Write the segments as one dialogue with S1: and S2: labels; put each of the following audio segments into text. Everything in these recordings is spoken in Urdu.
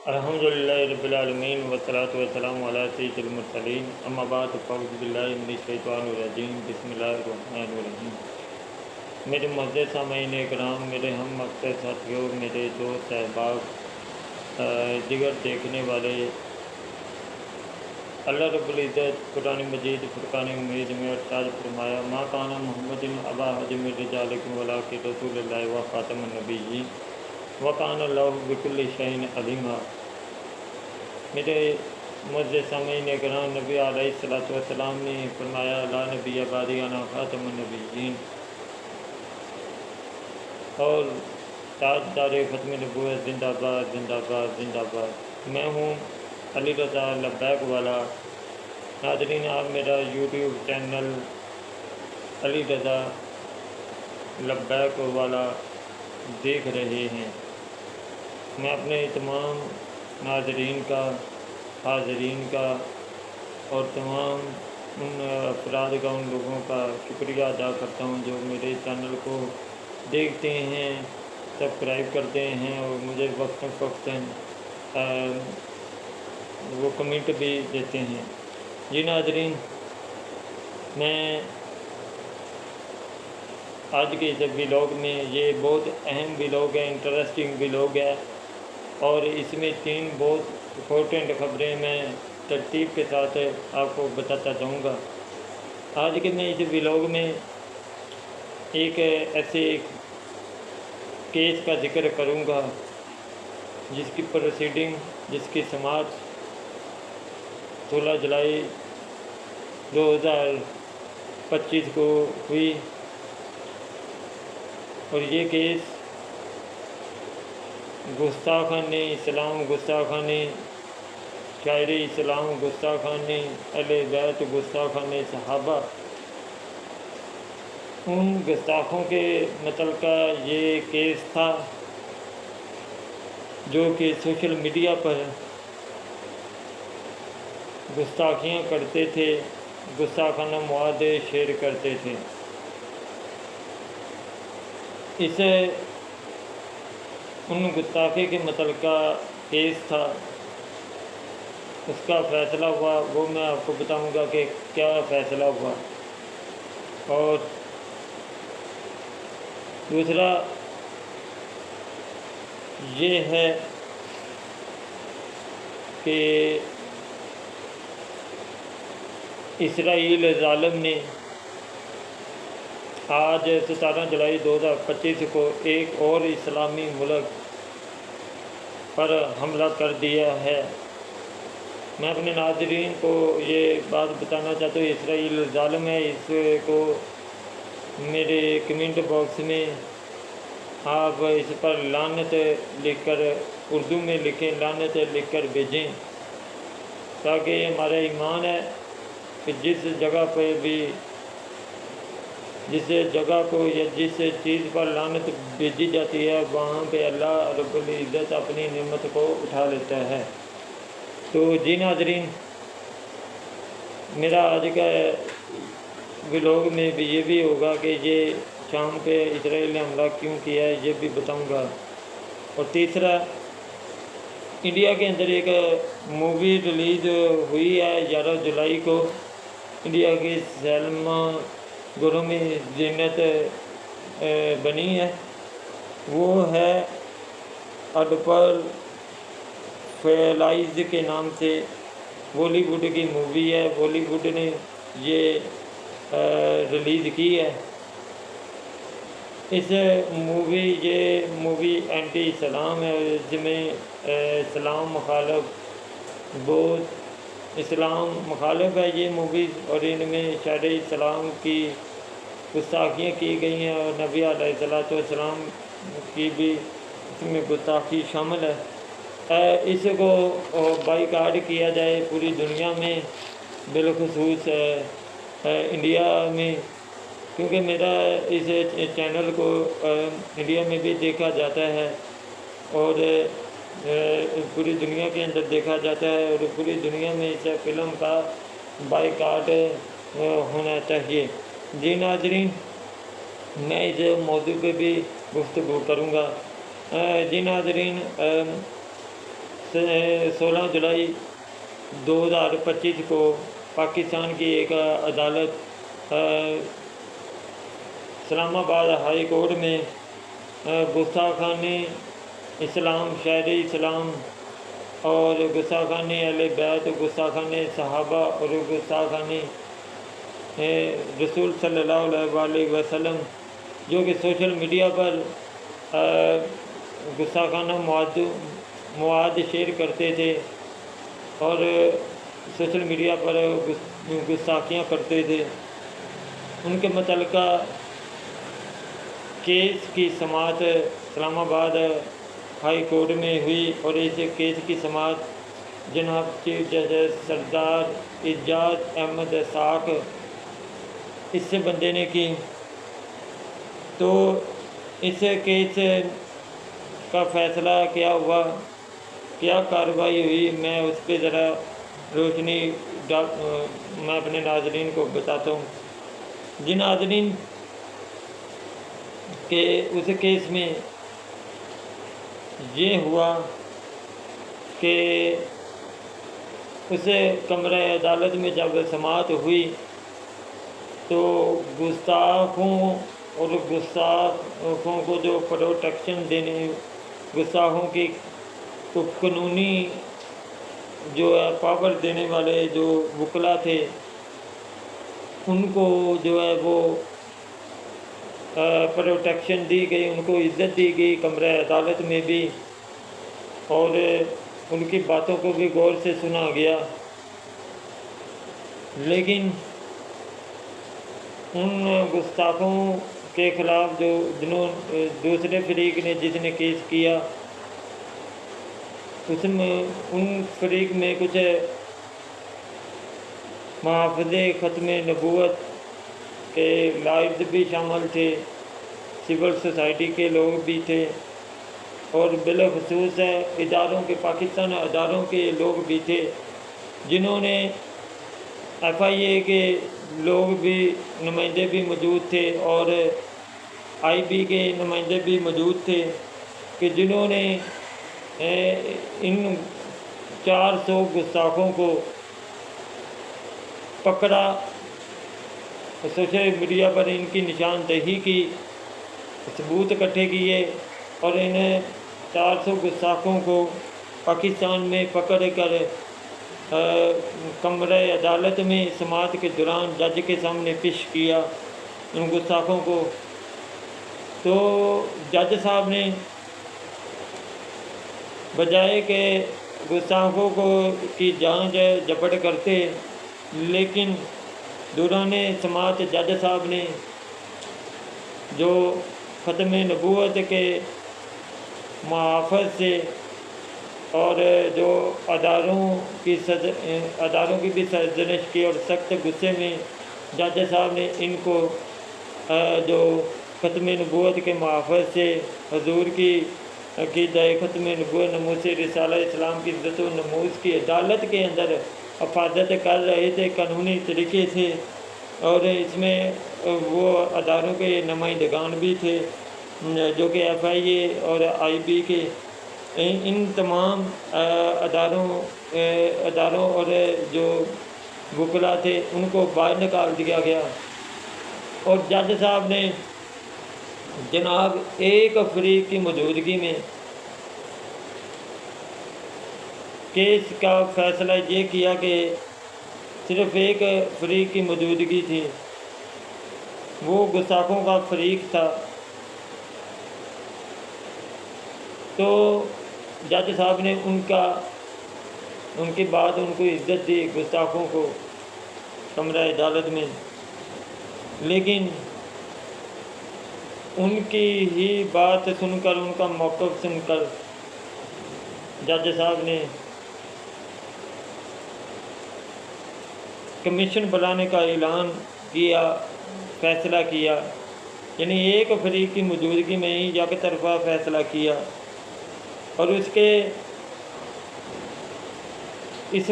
S1: الحمدللہ رب العالمین والصلاة والسلام علی سید المرسلین اما بعد فاعوذ باللہ من الشیطان الرجیم بسم اللہ الرحمن الرحیم۔ میرے معزز سامعین اکرام، میرے ہم مقصد ساتھیوں، میرے دوست احباب، دیگر دیکھنے والے، اللہ رب العزت قرآن مجید فرقان امید میں ارشاد فرمایا: ما کان محمد ابا احد من رجالکم ولکن رسول اللہ و خاتم النبیین وکان اللہ بکل شیء علیما۔ میرے معزز سامعین کرام، نبی علیہ الصلوۃ والسلام نے فرمایا: لا نبی بعدی انا خاتم النبیین، اور تاجدار ختم نبوت زندہ باد زندہ باد زندہ باد۔ میں ہوں علی رضا لبیک والا۔ ناظرین، آپ میرا یوٹیوب چینل علی رضا لبیک والا دیکھ رہے ہیں۔ میں اپنے تمام ناظرین کا، حاضرین کا اور تمام ان افراد کا، ان لوگوں کا شکریہ ادا کرتا ہوں جو میرے چینل کو دیکھتے ہیں، سبسکرائب کرتے ہیں اور مجھے وقتاً فوقتاً وہ کمنٹ بھی دیتے ہیں۔ جی ناظرین، میں آج کے اس ولاگ میں، یہ بہت اہم ولاگ ہے، انٹرسٹنگ ولاگ ہے، اور اس میں 3 بہت امپورٹنٹ خبریں میں ترتیب کے ساتھ آپ کو بتاتا جاؤں گا۔ آج کے میں اس ولاگ میں ایک ایسے کیس کا ذکر کروں گا جس کی پروسیڈنگ، جس کی سماعت 16 جولائی 2025 کو ہوئی، اور یہ کیس گستاخان اسلام، گستاخان شاعر اسلام، گستاخان اہل بیت، گستاخان صحابہ، ان گستاخوں کے متعلقہ یہ کیس تھا جو کہ سوشل میڈیا پر گستاخیاں کرتے تھے، گستاخانہ مواد شیئر کرتے تھے۔ اسے ان گستاخی کے متعلقہ کیس تھا، اس کا فیصلہ ہوا، وہ میں آپ کو بتاؤں گا کہ کیا فیصلہ ہوا۔ اور دوسرا یہ ہے کہ اسرائیل ظالم نے آج 17 جولائی 2025 کو ایک اور اسلامی ملک پر حملہ کر دیا ہے۔ میں اپنے ناظرین کو یہ بات بتانا چاہتا ہوں، اسرائیل ظالم ہے، اس کو میرے کمنٹ باکس میں آپ اس پر لعنت لکھ کر، اردو میں لکھیں، لعنت لکھ کر بھیجیں، تاکہ یہ ہمارا ایمان ہے کہ جس جگہ پہ بھی، جس جگہ کو یا جس چیز پر لعنت بھیجی جاتی ہے، وہاں پہ اللہ رب العزت اپنی نعمت کو اٹھا لیتا ہے۔ تو جی ناظرین، میرا آج کا ولاگ میں بھی یہ بھی ہوگا کہ یہ شام پہ اسرائیل نے حملہ کیوں کیا ہے، یہ بھی بتاؤں گا۔ اور تیسرا، انڈیا کے اندر ایک مووی ریلیز ہوئی ہے 11 جولائی کو، انڈیا کی سینما گھروں میں زینت بنی ہے، وہ ہے اڈپر فیلائز کے نام سے، بالی ووڈ کی مووی ہے، بالی ووڈ نے یہ ریلیز کی ہے۔ یہ مووی اینٹی اسلام ہے، جس میں اسلام مخالف، بہت اسلام مخالف ہے یہ مووی، اور ان میں شاعر اسلام کی گستاخیاں کی گئی ہیں، اور نبی علیہ الصلوۃ والسلام کی بھی اس میں گستاخی شامل ہے۔ اس کو بائیکاٹ کیا جائے پوری دنیا میں، بالخصوص انڈیا میں، کیونکہ میرا اس چینل کو انڈیا میں بھی دیکھا جاتا ہے اور پوری دنیا کے اندر دیکھا جاتا ہے، اور پوری دنیا میں اس فلم کا بائیکاٹ ہونا چاہیے۔ جی ناظرین، میں اس موضوع پہ بھی گفتگو کروں گا۔ جی ناظرین، 16 جولائی 2025 کو پاکستان کی ایک عدالت اسلام آباد ہائی کورٹ میں گستاخان اسلام، شہر اسلام اور گستاخان اہل بیت، گستاخان صحابہ اور گستاخان رسول صلی اللہ علیہ وسلم، جو کہ سوشل میڈیا پر گستاخانہ مواد شیئر کرتے تھے اور سوشل میڈیا پر گستاخیاں کرتے تھے، ان کے متعلقہ کیس کی سماعت اسلام آباد ہائی کورٹ میں ہوئی، اور اس کیس کی سماعت جناب چیف جسٹس سردار اعجاز احمد اسحاق اس سے بندے نے کی۔ تو اس کیس کا فیصلہ کیا ہوا، کیا کارروائی ہوئی، میں اس پہ ذرا روشنی میں اپنے ناظرین کو بتاتا ہوں۔ جن ناظرین کہ اس کیس میں یہ ہوا کہ اس کمرہ عدالت میں جب سماعت ہوئی تو گستاخوں کو جو پروٹیکشن دینے، گستاخوں کی قانونی جو ہے پاور دینے والے جو وکلا تھے، ان کو جو ہے وہ پروٹیکشن دی گئی، ان کو عزت دی گئی کمرہ عدالت میں بھی، اور ان کی باتوں کو بھی غور سے سنا گیا۔ لیکن ان گستاخوں کے خلاف جو دوسرے فریق نے جس نے کیس کیا، اس میں ان فریق میں کچھ محافظ ختم نبوت کے لائرز بھی شامل تھے، سول سوسائٹی کے لوگ بھی تھے، اور بالخصوص پاکستان اداروں کے لوگ بھی تھے، جنہوں نے FIA کے لوگ بھی نمائندے بھی موجود تھے اور IB کے نمائندے بھی موجود تھے، کہ جنہوں نے ان 400 گستاخوں کو پکڑا، سوشل میڈیا پر ان کی نشاندہی کی، ثبوت اکٹھے کیے، اور ان 400 گستاخوں کو پاکستان میں پکڑ کر کمرہ عدالت میں سماعت کے دوران جج کے سامنے پیش کیا ان گستاخوں کو۔ تو جج صاحب نے بجائے کہ گستاخوں کی جانچ جبڑ کرتے، لیکن دوران سماعت جج صاحب نے جو ختم نبوت کے محافظ سے اور جو اداروں کی بھی سرزنش کی، اور سخت غصے میں جج صاحب نے ان کو جو ختم نبوت کے محافظ سے حضور کی عقیدہ ختم نبوت ناموس رسالہ اسلام کی عزت و نموز کی عدالت کے اندر حفاظت کر رہے تھے قانونی طریقے سے، اور اس میں وہ اداروں کے نمائندگان بھی تھے جو کہ FIA اور IB کے، ان تمام اداروں اور جو وکلا تھے ان کو باہر نکال دیا گیا، اور جج صاحب نے جناب ایک فریق کی موجودگی میں کیس کا فیصلہ یہ کیا کہ صرف ایک فریق کی موجودگی تھی، وہ گستاخوں کا فریق تھا۔ تو جج صاحب نے ان کی بات، ان کو عزت دی گستاخوں کو کمرہ عدالت میں، لیکن ان کی ہی بات سن کر، ان کا موقف سن کر جج صاحب نے کمیشن بلانے کا اعلان کیا، فیصلہ کیا، یعنی ایک فریق کی موجودگی میں ہی یک طرفہ فیصلہ کیا، اور اس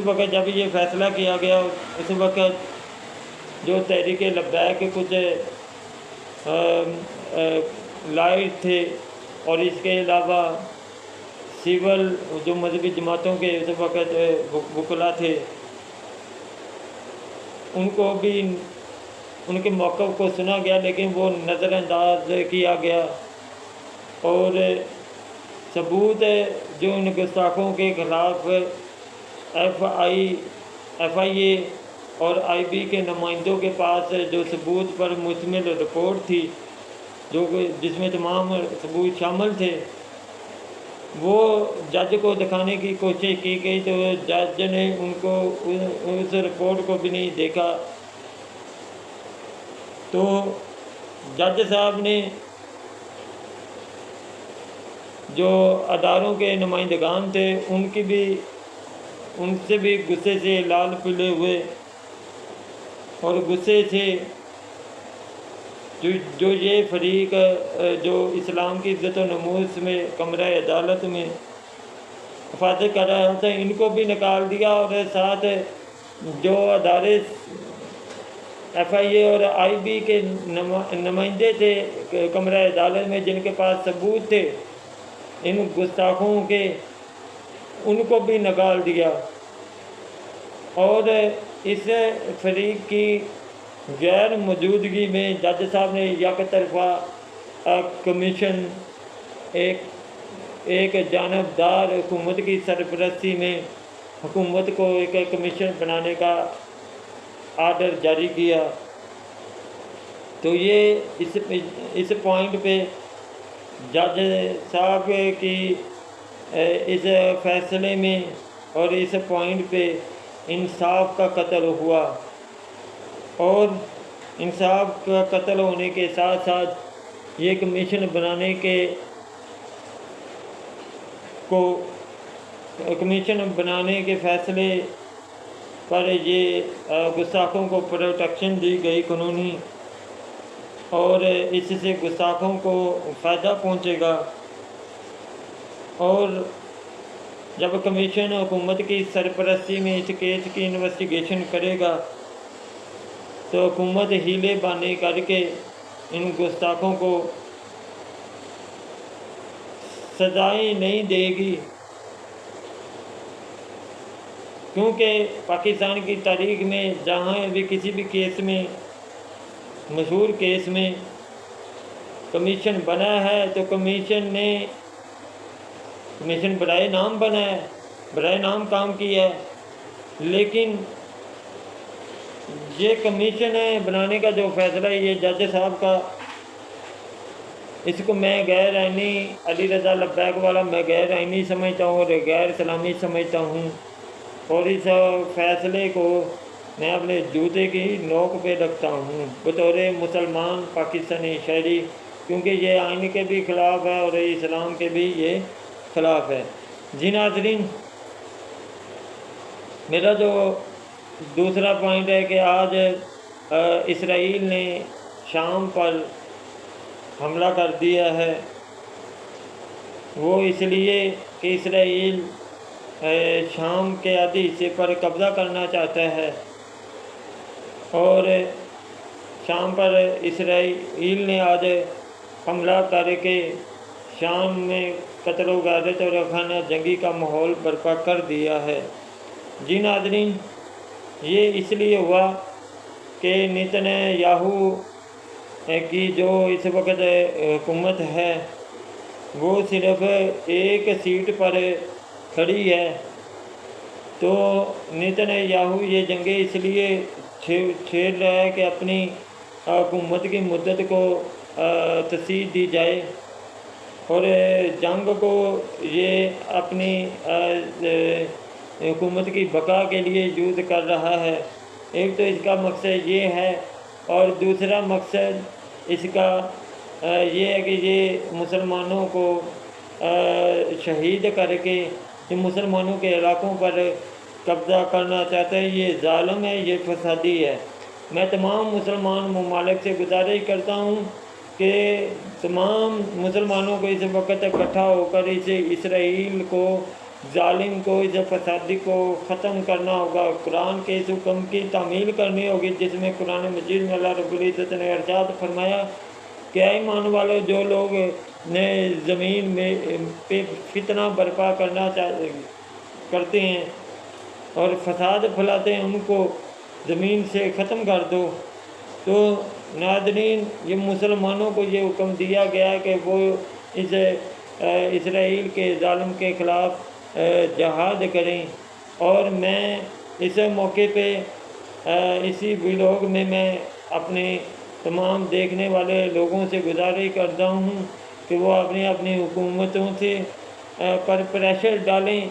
S1: وقت جب یہ فیصلہ کیا گیا، اس وقت جو تحریک لبیک کے کچھ لائر تھے، اور اس کے علاوہ سول جو مذہبی جماعتوں کے اس وقت وکلا تھے، ان کو بھی ان کے موقف کو سنا گیا، لیکن وہ نظر انداز کیا گیا، اور ثبوت جو ان گستاخوں کے خلاف ایف آئی اے اور آئی بی کے نمائندوں کے پاس جو ثبوت پر مشتمل رپورٹ تھی، جس میں تمام ثبوت شامل تھے، وہ جج کو دکھانے کی کوشش کی گئی، تو جج نے ان کو اس رپورٹ کو بھی نہیں دیکھا۔ تو جج صاحب نے جو اداروں کے نمائندگان تھے ان سے بھی غصے سے لال پلے ہوئے، اور غصے سے جو یہ فریق جو اسلام کی عزت و نموز میں کمرہ عدالت میں حفاظت کر رہا تھا، ان کو بھی نکال دیا، اور ساتھ جو ادارے ایف آئی اے اور آئی بی کے نمائندے تھے کمرہ عدالت میں، جن کے پاس ثبوت تھے ان گستاخوں کے، ان کو بھی نکال دیا، اور اس فریق کی غیر موجودگی میں جج صاحب نے یک طرفہ کمیشن ایک جانبدار حکومت کی سرپرستی میں حکومت کو ایک کمیشن بنانے کا آرڈر جاری کیا۔ تو یہ اس پوائنٹ پہ جج صاحب کی اس فیصلے میں اور اس پوائنٹ پہ انصاف کا قتل ہوا، اور انصاف کا قتل ہونے کے ساتھ ساتھ یہ کمیشن بنانے کے فیصلے پر یہ گستاخوں کو پروٹیکشن دی گئی قانونی، اور اس سے گستاخوں کو فائدہ پہنچے گا، اور جب کمیشن حکومت کی سرپرستی میں اس کیس کی انویسٹیگیشن کرے گا تو حکومت ہیلے بانی کر کے ان گستاخوں کو سزائیں نہیں دے گی، کیونکہ پاکستان کی تاریخ میں جہاں بھی کسی بھی کیس میں، مشہور کیس میں کمیشن بنا ہے تو کمیشن برائے نام بنا ہے، برائے نام کام کیا ہے، لیکن یہ کمیشن بنانے کا جو فیصلہ ہے یہ جج صاحب کا، اس کو میں غیر آئینی، علی رضا لبیک والا میں غیر آئینی سمجھتا ہوں اور غیر اسلامی سمجھتا ہوں، اور اس فیصلے کو میں اپنے جوتے کی نوک پہ رکھتا ہوں بطور مسلمان پاکستانی شہری، کیونکہ یہ آئین کے بھی خلاف ہے اور اسلام کے بھی یہ خلاف ہے۔ جی ناظرین، میرا جو دوسرا پوائنٹ ہے کہ آج اسرائیل نے شام پر حملہ کر دیا ہے، وہ اس لیے کہ اسرائیل شام کے آدھی حصے پر قبضہ کرنا چاہتا ہے، اور شام پر اسرائیل نے آج حملہ کر کے شام میں قتل و غارت اور خانہ جنگی کا ماحول برپا کر دیا ہے۔ جی ناظرین، یہ اس لیے ہوا کہ نیتنیاہو کی جو اس وقت حکومت ہے وہ صرف ایک سیٹ پر کھڑی ہے، تو نیتنیاہو یہ جنگیں اس لیے چھیڑ رہا ہے کہ اپنی حکومت کی مدت کو توسیع دی جائے، اور جنگ کو یہ اپنی حکومت کی بقا کے لیے یوز کر رہا ہے۔ ایک تو اس کا مقصد یہ ہے، اور دوسرا مقصد اس کا یہ ہے کہ یہ مسلمانوں کو شہید کر کے مسلمانوں کے علاقوں پر قبضہ کرنا چاہتا ہے۔ یہ ظالم ہے، یہ فسادی ہے۔ میں تمام مسلمان ممالک سے گزارش کرتا ہوں کہ تمام مسلمانوں کو اس وقت اکٹھا ہو کر اس اسرائیل کو، ظالم کو، اس فسادی کو ختم کرنا ہوگا۔ قرآن کے اس حکم کی تعمیل کرنی ہوگی جس میں قرآن مجید میں اللہ رب العزت نے ارشاد فرمایا کہ اے ایمان والو، جو لوگ زمین میں پہ فتنہ برپا کرتے ہیں اور فساد پھیلاتے ہیں، ان کو زمین سے ختم کر دو۔ تو ناظرین، یہ مسلمانوں کو یہ حکم دیا گیا ہے کہ وہ اس اسرائیل کے ظالم کے خلاف جہاد کریں، اور میں اس موقع پہ اسی ولاگ میں اپنے تمام دیکھنے والے لوگوں سے گزارش کرتا ہوں کہ وہ اپنی حکومتوں سے پر پریشر ڈالیں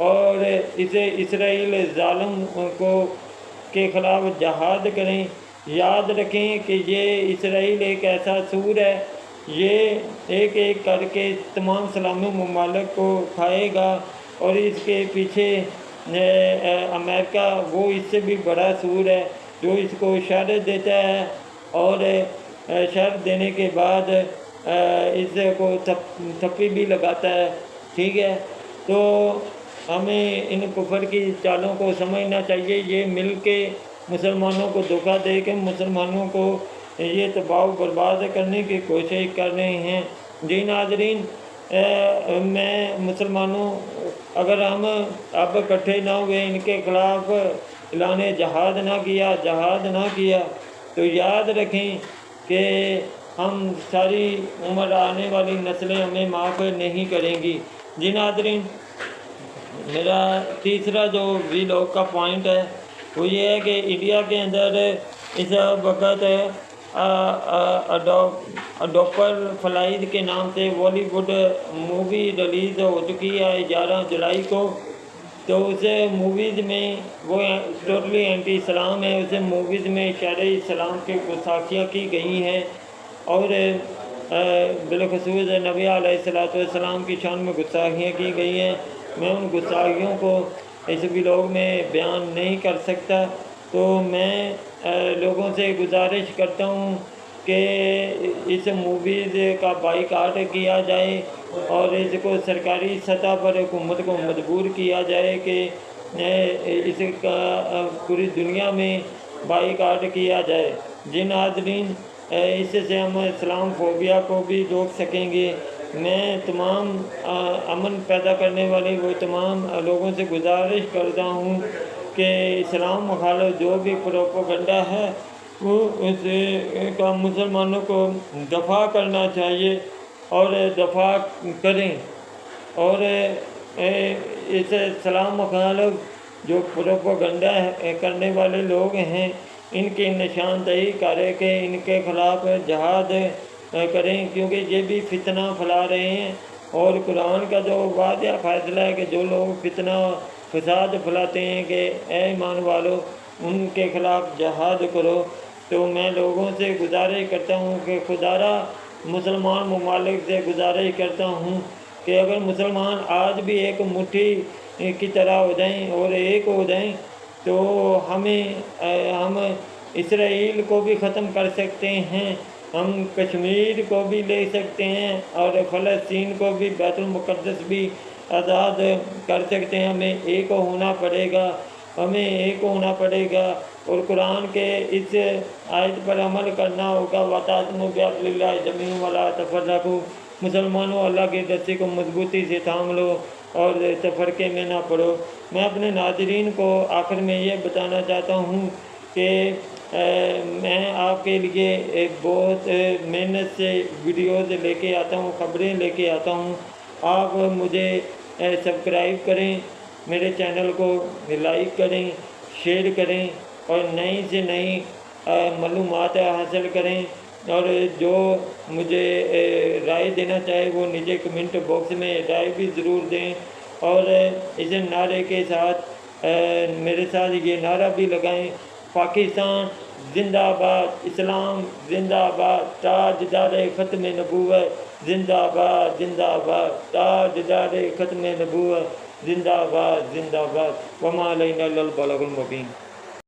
S1: اور اسرائیل ظالم کے خلاف جہاد کریں۔ یاد رکھیں کہ یہ اسرائیل ایک ایسا سور ہے، یہ ایک ایک کر کے تمام اسلامی ممالک کو کھائے گا، اور اس کے پیچھے امریکہ وہ اس سے بھی بڑا سور ہے جو اس کو شر دیتا ہے، اور شر دینے کے بعد اس کو تھپی بھی لگاتا ہے۔ ٹھیک ہے، تو ہمیں ان کفر کی چالوں کو سمجھنا چاہیے۔ یہ مل کے مسلمانوں کو دھوکہ دے کے مسلمانوں کو یہ تباہ و برباد کرنے کی کوشش کر رہے ہیں۔ جی ناظرین، میں مسلمانوں، اگر ہم اب اکٹھے نہ ہوئے، ان کے خلاف اعلان جہاد نہ کیا تو یاد رکھیں کہ ہم ساری عمر آنے والی نسلیں ہمیں معاف نہیں کریں گی۔ جی ناظرین، میرا تیسرا جو ولاگ کا پوائنٹ ہے وہ یہ ہے کہ انڈیا کے اندر اس وقت اڈوپر فلائز کے نام سے بالی ووڈ مووی ریلیز ہو چکی ہے 11 جولائی کو۔ تو اس موویز میں وہ ٹوٹلی اینٹی اسلام ہے، اس موویز میں شرع اسلام کے گستاخیاں کی گئی ہیں، اور بالخصوص نبی علیہ السلام کی شان میں گستاخیاں کی گئی ہیں۔ میں ان گستاخیوں کو اس ولاگ میں بیان نہیں کر سکتا، تو میں لوگوں سے گزارش کرتا ہوں کہ اس موویز کا بائیکاٹ کیا جائے، اور اس کو سرکاری سطح پر حکومت کو مجبور کیا جائے کہ اس کا پوری دنیا میں بائیکاٹ کیا جائے۔ جی ناظرین، اس سے ہم اسلام فوبیا کو بھی روک سکیں گے۔ میں تمام امن پیدا کرنے والے وہ تمام لوگوں سے گزارش کرتا ہوں کہ اسلام مخالف جو بھی پروپیگنڈا ہے وہ اس کا مسلمانوں کو دفاع کرنا چاہیے، اور دفاع کریں، اور اس اسلام مخالف جو پروپیگنڈا کرنے والے لوگ ہیں ان کی نشاندہی کرے کہ ان کے خلاف جہاد کریں، کیونکہ یہ بھی فتنہ پھیلا رہے ہیں، اور قرآن کا جو واضح فیصلہ ہے کہ جو لوگ فتنہ فساد پھیلاتے ہیں کہ اے ایمان والو ان کے خلاف جہاد کرو۔ تو میں لوگوں سے گزارش کرتا ہوں کہ خدارا مسلمان ممالک سے گزارش کرتا ہوں کہ اگر مسلمان آج بھی ایک مٹھی کی طرح ہو جائیں اور ایک ہو جائیں تو ہم اسرائیل کو بھی ختم کر سکتے ہیں، ہم کشمیر کو بھی لے سکتے ہیں، اور فلسطین کو بھی، بیت المقدس بھی آزاد کر سکتے ہیں۔ ہمیں ایک ہونا پڑے گا، اور قرآن کے اس آیت پر عمل کرنا ہوگا۔ وَاعْتَصِمُوا بِحَبْلِ اللَّهِ جَمِيعًا وَلَا تَفَرَّقُوا۔ مسلمانوں، اللہ کے رسی کو مضبوطی سے تھام لو اور تفرقے میں نہ پڑو۔ میں اپنے ناظرین کو آخر میں یہ بتانا چاہتا ہوں کہ میں آپ کے لیے ایک بہت محنت سے ویڈیوز لے کے آتا ہوں، خبریں لے کے آتا ہوں۔ آپ مجھے سبسکرائب کریں، میرے چینل کو لائک کریں، شیئر کریں، اور نئی سے نئی معلومات حاصل کریں، اور جو مجھے رائے دینا چاہے وہ نیچے کمنٹ باکس میں رائے بھی ضرور دیں، اور اس نعرے کے ساتھ میرے ساتھ یہ نعرہ بھی لگائیں: پاکستان زندہ آباد، اسلام زندہ آباد، تاجدار ختم نبوت زندہ آباد، زندہ آباد، تاجدار ختم نبوت زندہ آباد، زندہ آباد۔ وما علینا الا البلاغ المبین۔